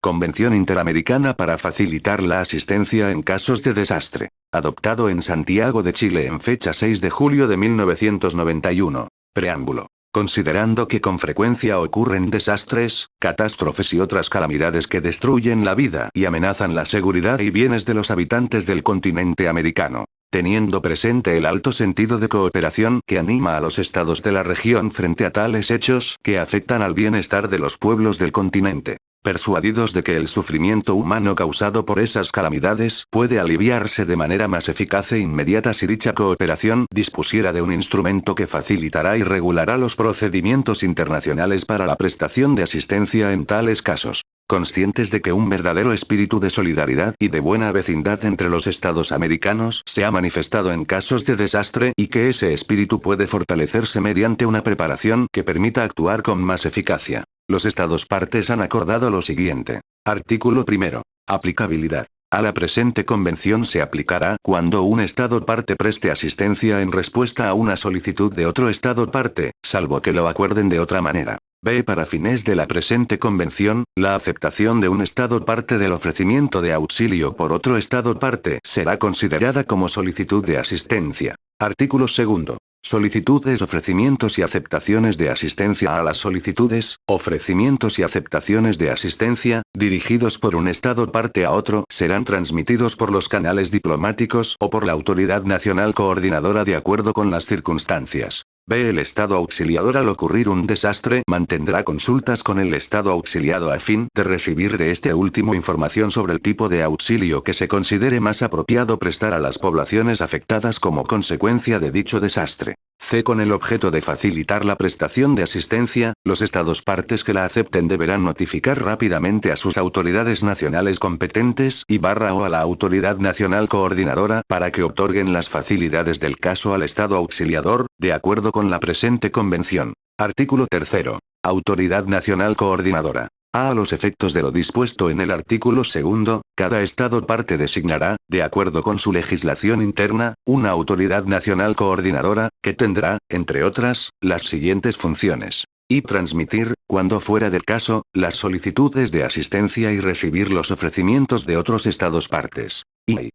Convención Interamericana para facilitar la asistencia en casos de desastre. Adoptado en Santiago de Chile en fecha 6 de julio de 1991. Preámbulo. Considerando que con frecuencia ocurren desastres, catástrofes y otras calamidades que destruyen la vida y amenazan la seguridad y bienes de los habitantes del continente americano. Teniendo presente el alto sentido de cooperación que anima a los estados de la región frente a tales hechos que afectan al bienestar de los pueblos del continente. Persuadidos de que el sufrimiento humano causado por esas calamidades puede aliviarse de manera más eficaz e inmediata si dicha cooperación dispusiera de un instrumento que facilitará y regulará los procedimientos internacionales para la prestación de asistencia en tales casos. Conscientes de que un verdadero espíritu de solidaridad y de buena vecindad entre los estados americanos se ha manifestado en casos de desastre y que ese espíritu puede fortalecerse mediante una preparación que permita actuar con más eficacia. Los estados partes han acordado lo siguiente. Artículo 1. Aplicabilidad. A la presente convención se aplicará cuando un estado parte preste asistencia en respuesta a una solicitud de otro estado parte, salvo que lo acuerden de otra manera. B. Para fines de la presente convención, la aceptación de un estado parte del ofrecimiento de auxilio por otro estado parte será considerada como solicitud de asistencia. Artículo 2. Solicitudes, ofrecimientos y aceptaciones de asistencia. A las solicitudes, ofrecimientos y aceptaciones de asistencia, dirigidos por un estado parte a otro, serán transmitidos por los canales diplomáticos o por la autoridad nacional coordinadora de acuerdo con las circunstancias. B. El estado auxiliador al ocurrir un desastre mantendrá consultas con el estado auxiliado a fin de recibir de este último información sobre el tipo de auxilio que se considere más apropiado prestar a las poblaciones afectadas como consecuencia de dicho desastre. C. Con el objeto de facilitar la prestación de asistencia, los estados partes que la acepten deberán notificar rápidamente a sus autoridades nacionales competentes o a la autoridad nacional coordinadora para que otorguen las facilidades del caso al estado auxiliador, de acuerdo con la presente convención. Artículo 3. Autoridad Nacional Coordinadora. A los efectos de lo dispuesto en el artículo 2, cada estado parte designará, de acuerdo con su legislación interna, una autoridad nacional coordinadora, que tendrá, entre otras, las siguientes funciones. Y transmitir, cuando fuera del caso, las solicitudes de asistencia y recibir los ofrecimientos de otros estados partes. Y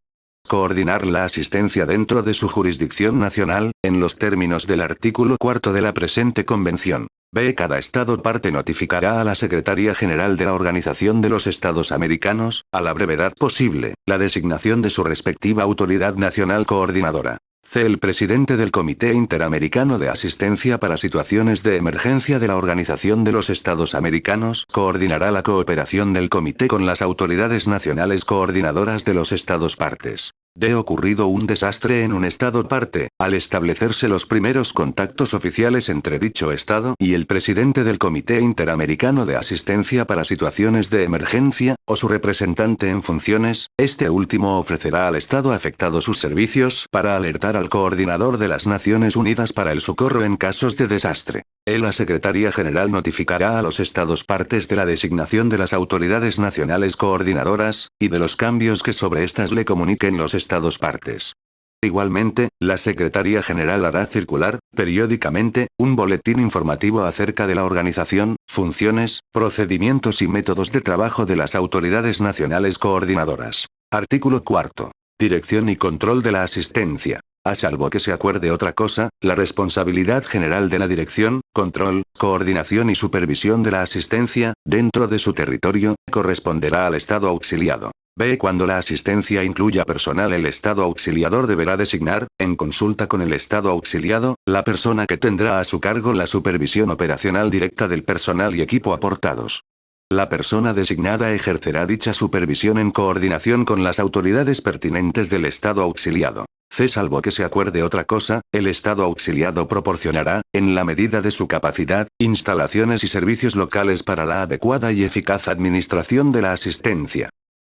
coordinar la asistencia dentro de su jurisdicción nacional, en los términos del artículo 4 de la presente convención. B. Cada estado parte notificará a la Secretaría General de la Organización de los Estados Americanos, a la brevedad posible, la designación de su respectiva autoridad nacional coordinadora. C. El presidente del Comité Interamericano de Asistencia para Situaciones de Emergencia de la Organización de los Estados Americanos coordinará la cooperación del comité con las autoridades nacionales coordinadoras de los estados partes. D. Ocurrido un desastre en un estado parte, al establecerse los primeros contactos oficiales entre dicho estado y el presidente del Comité Interamericano de Asistencia para Situaciones de Emergencia, o su representante en funciones, este último ofrecerá al estado afectado sus servicios para alertar al coordinador de las Naciones Unidas para el socorro en casos de desastre. La Secretaría General notificará a los estados partes de la designación de las autoridades nacionales coordinadoras, y de los cambios que sobre estas le comuniquen los estados partes. Igualmente, la Secretaría General hará circular, periódicamente, un boletín informativo acerca de la organización, funciones, procedimientos y métodos de trabajo de las autoridades nacionales coordinadoras. Artículo 4. Dirección y control de la asistencia. A salvo que se acuerde otra cosa, la responsabilidad general de la dirección, control, coordinación y supervisión de la asistencia, dentro de su territorio, corresponderá al estado auxiliado. B. Cuando la asistencia incluya personal, el estado auxiliador deberá designar, en consulta con el estado auxiliado, la persona que tendrá a su cargo la supervisión operacional directa del personal y equipo aportados. La persona designada ejercerá dicha supervisión en coordinación con las autoridades pertinentes del estado auxiliado. C. Salvo que se acuerde otra cosa, el estado auxiliado proporcionará, en la medida de su capacidad, instalaciones y servicios locales para la adecuada y eficaz administración de la asistencia.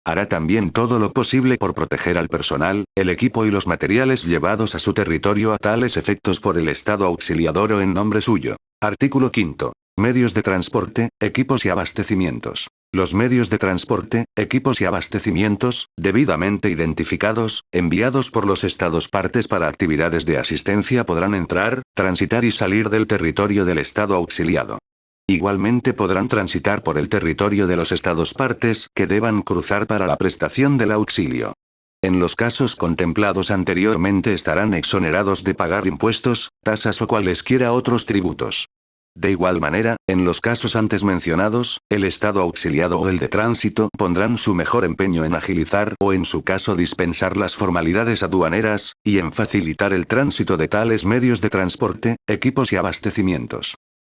Hará también todo lo posible por proteger al personal, el equipo y los materiales llevados a su territorio a tales efectos por el estado auxiliador o en nombre suyo. Artículo 5. Medios de transporte, equipos y abastecimientos. Los medios de transporte, equipos y abastecimientos, debidamente identificados, enviados por los estados partes para actividades de asistencia podrán entrar, transitar y salir del territorio del estado auxiliado. Igualmente podrán transitar por el territorio de los estados partes que deban cruzar para la prestación del auxilio. En los casos contemplados anteriormente estarán exonerados de pagar impuestos, tasas o cualesquiera otros tributos. De igual manera, en los casos antes mencionados, el Estado auxiliado o el de tránsito pondrán su mejor empeño en agilizar o en su caso dispensar las formalidades aduaneras, y en facilitar el tránsito de tales medios de transporte, equipos y abastecimientos.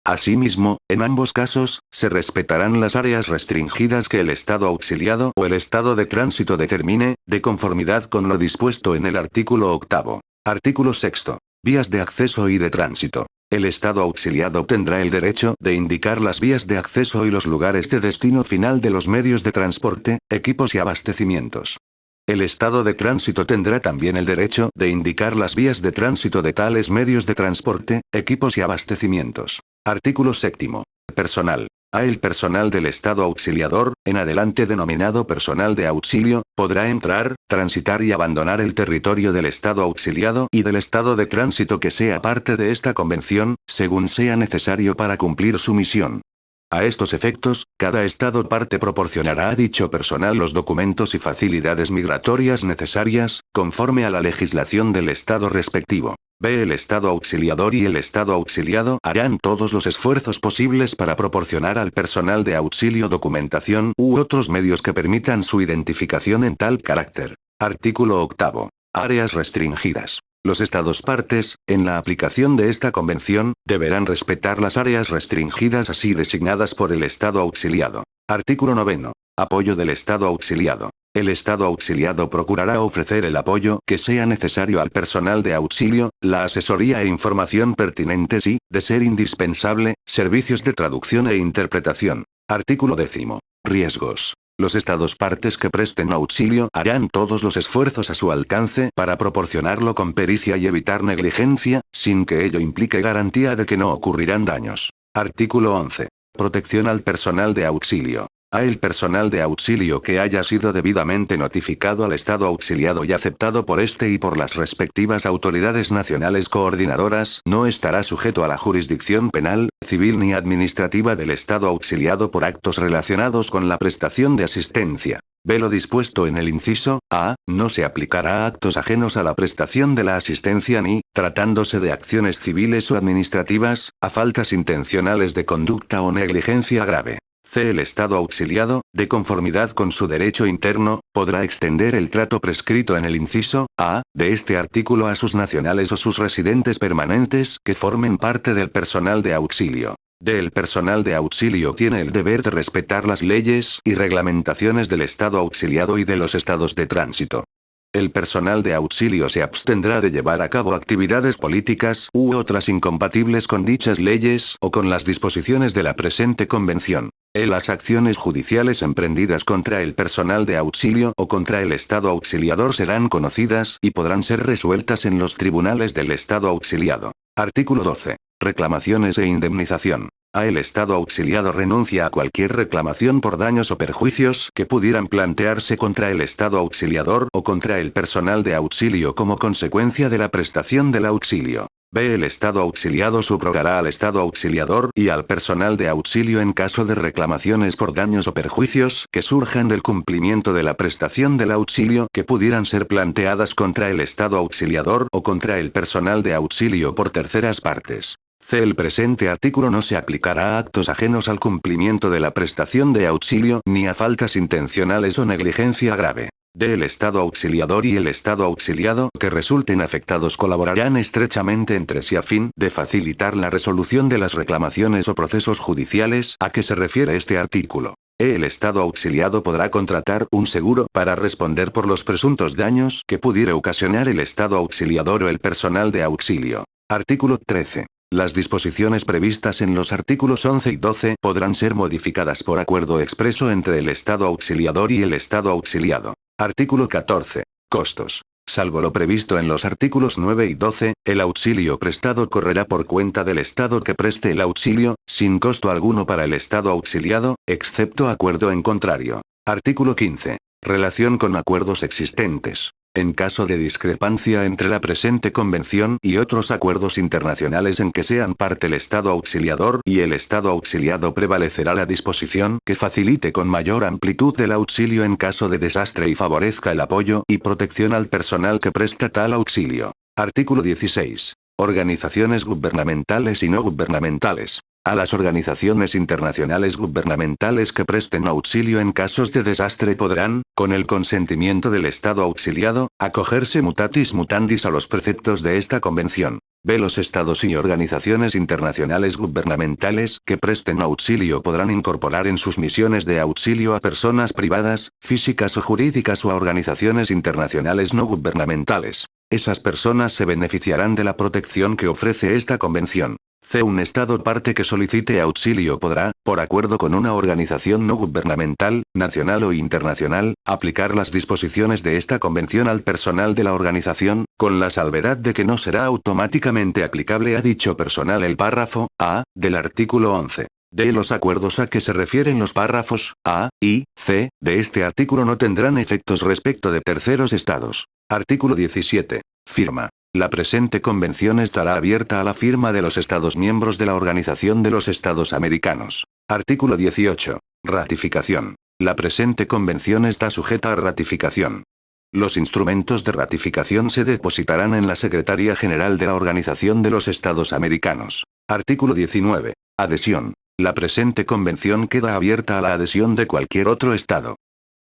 Asimismo, en ambos casos, se respetarán las áreas restringidas que el Estado auxiliado o el Estado de tránsito determine, de conformidad con lo dispuesto en el artículo 8. Artículo 6. Vías de acceso y de tránsito. El Estado auxiliado tendrá el derecho de indicar las vías de acceso y los lugares de destino final de los medios de transporte, equipos y abastecimientos. El Estado de tránsito tendrá también el derecho de indicar las vías de tránsito de tales medios de transporte, equipos y abastecimientos. Artículo 7. Personal. El personal del Estado auxiliador, en adelante denominado personal de auxilio, podrá entrar, transitar y abandonar el territorio del Estado auxiliado y del Estado de tránsito que sea parte de esta convención, según sea necesario para cumplir su misión. A estos efectos, cada Estado parte proporcionará a dicho personal los documentos y facilidades migratorias necesarias, conforme a la legislación del Estado respectivo. El Estado auxiliador y el Estado auxiliado harán todos los esfuerzos posibles para proporcionar al personal de auxilio documentación u otros medios que permitan su identificación en tal carácter. Artículo 8. Áreas restringidas. Los Estados partes, en la aplicación de esta convención, deberán respetar las áreas restringidas así designadas por el Estado auxiliado. Artículo 9. Apoyo del Estado auxiliado. El Estado auxiliado procurará ofrecer el apoyo que sea necesario al personal de auxilio, la asesoría e información pertinentes y, de ser indispensable, servicios de traducción e interpretación. Artículo 10. Riesgos. Los Estados partes que presten auxilio harán todos los esfuerzos a su alcance para proporcionarlo con pericia y evitar negligencia, sin que ello implique garantía de que no ocurrirán daños. Artículo 11. Protección al personal de auxilio. El personal de auxilio que haya sido debidamente notificado al Estado auxiliado y aceptado por este y por las respectivas autoridades nacionales coordinadoras no estará sujeto a la jurisdicción penal, civil ni administrativa del Estado auxiliado por actos relacionados con la prestación de asistencia. Lo dispuesto en el inciso A, no se aplicará a actos ajenos a la prestación de la asistencia ni, tratándose de acciones civiles o administrativas, a faltas intencionales de conducta o negligencia grave. El Estado auxiliado, de conformidad con su derecho interno, podrá extender el trato prescrito en el inciso A de este artículo a sus nacionales o sus residentes permanentes que formen parte del personal de auxilio. El personal de auxilio tiene el deber de respetar las leyes y reglamentaciones del Estado auxiliado y de los estados de tránsito. El personal de auxilio se abstendrá de llevar a cabo actividades políticas u otras incompatibles con dichas leyes o con las disposiciones de la presente convención. Las acciones judiciales emprendidas contra el personal de auxilio o contra el Estado auxiliador serán conocidas y podrán ser resueltas en los tribunales del Estado auxiliado. Artículo 12. Reclamaciones e indemnización. El Estado auxiliado renuncia a cualquier reclamación por daños o perjuicios que pudieran plantearse contra el Estado auxiliador o contra el personal de auxilio como consecuencia de la prestación del auxilio. El Estado auxiliado subrogará al Estado auxiliador y al personal de auxilio en caso de reclamaciones por daños o perjuicios que surjan del cumplimiento de la prestación del auxilio que pudieran ser planteadas contra el Estado auxiliador o contra el personal de auxilio por terceras partes. El presente artículo no se aplicará a actos ajenos al cumplimiento de la prestación de auxilio ni a faltas intencionales o negligencia grave. El Estado auxiliador y el Estado auxiliado que resulten afectados colaborarán estrechamente entre sí a fin de facilitar la resolución de las reclamaciones o procesos judiciales a que se refiere este artículo. El Estado auxiliado podrá contratar un seguro para responder por los presuntos daños que pudiera ocasionar el Estado auxiliador o el personal de auxilio. Artículo 13. Las disposiciones previstas en los artículos 11 y 12 podrán ser modificadas por acuerdo expreso entre el Estado auxiliador y el Estado auxiliado. Artículo 14. Costos. Salvo lo previsto en los artículos 9 y 12, el auxilio prestado correrá por cuenta del Estado que preste el auxilio, sin costo alguno para el Estado auxiliado, excepto acuerdo en contrario. Artículo 15. Relación con acuerdos existentes. En caso de discrepancia entre la presente convención y otros acuerdos internacionales en que sean parte el Estado auxiliador y el Estado auxiliado, prevalecerá la disposición que facilite con mayor amplitud el auxilio en caso de desastre y favorezca el apoyo y protección al personal que presta tal auxilio. Artículo 16. Organizaciones gubernamentales y no gubernamentales. A las organizaciones internacionales gubernamentales que presten auxilio en casos de desastre podrán, con el consentimiento del Estado auxiliado, acogerse mutatis mutandis a los preceptos de esta convención. B. Los estados y organizaciones internacionales gubernamentales que presten auxilio podrán incorporar en sus misiones de auxilio a personas privadas, físicas o jurídicas o a organizaciones internacionales no gubernamentales. Esas personas se beneficiarán de la protección que ofrece esta convención. C. Un Estado parte que solicite auxilio podrá, por acuerdo con una organización no gubernamental, nacional o internacional, aplicar las disposiciones de esta convención al personal de la organización, con la salvedad de que no será automáticamente aplicable a dicho personal el párrafo A del artículo 11. D. Los acuerdos a que se refieren los párrafos A y C de este artículo no tendrán efectos respecto de terceros estados. Artículo 17. Firma. La presente convención estará abierta a la firma de los Estados miembros de la Organización de los Estados Americanos. Artículo 18. Ratificación. La presente convención está sujeta a ratificación. Los instrumentos de ratificación se depositarán en la Secretaría General de la Organización de los Estados Americanos. Artículo 19. Adhesión. La presente convención queda abierta a la adhesión de cualquier otro Estado.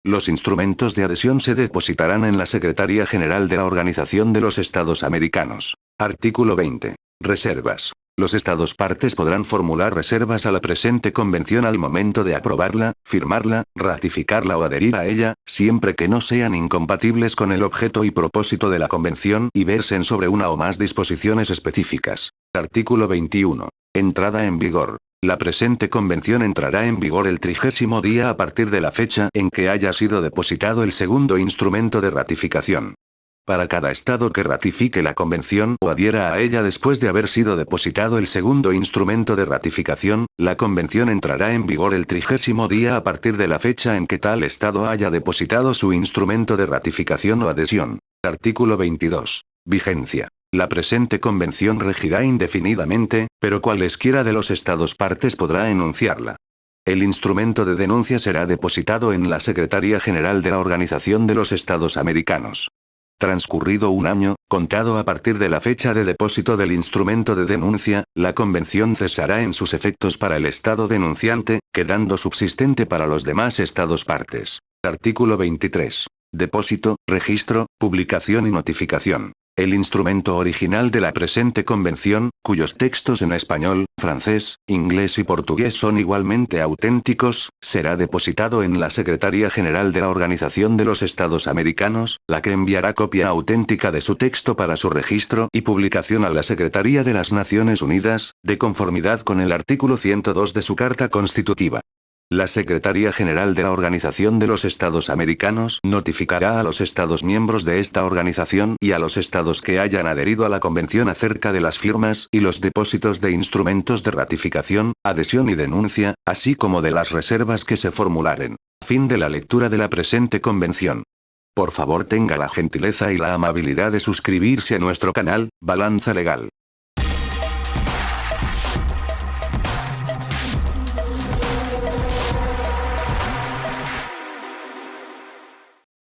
Los instrumentos de adhesión se depositarán en la Secretaría General de la Organización de los Estados Americanos. Artículo 20. Reservas. Los Estados partes podrán formular reservas a la presente convención al momento de aprobarla, firmarla, ratificarla o adherir a ella, siempre que no sean incompatibles con el objeto y propósito de la convención y versen sobre una o más disposiciones específicas. Artículo 21. Entrada en vigor. La presente convención entrará en vigor el 30º día a partir de la fecha en que haya sido depositado el segundo instrumento de ratificación. Para cada Estado que ratifique la convención o adhiera a ella después de haber sido depositado el segundo instrumento de ratificación, la convención entrará en vigor el 30º día a partir de la fecha en que tal Estado haya depositado su instrumento de ratificación o adhesión. Artículo 22. Vigencia. La presente convención regirá indefinidamente, pero cualesquiera de los Estados partes podrá enunciarla. El instrumento de denuncia será depositado en la Secretaría General de la Organización de los Estados Americanos. Transcurrido un año, contado a partir de la fecha de depósito del instrumento de denuncia, la convención cesará en sus efectos para el Estado denunciante, quedando subsistente para los demás Estados partes. Artículo 23. Depósito, registro, publicación y notificación. El instrumento original de la presente convención, cuyos textos en español, francés, inglés y portugués son igualmente auténticos, será depositado en la Secretaría General de la Organización de los Estados Americanos, la que enviará copia auténtica de su texto para su registro y publicación a la Secretaría de las Naciones Unidas, de conformidad con el artículo 102 de su Carta Constitutiva. La Secretaría General de la Organización de los Estados Americanos notificará a los Estados miembros de esta organización y a los Estados que hayan adherido a la Convención acerca de las firmas y los depósitos de instrumentos de ratificación, adhesión y denuncia, así como de las reservas que se formularen. Fin de la lectura de la presente convención. Por favor tenga la gentileza y la amabilidad de suscribirse a nuestro canal, Balanza Legal.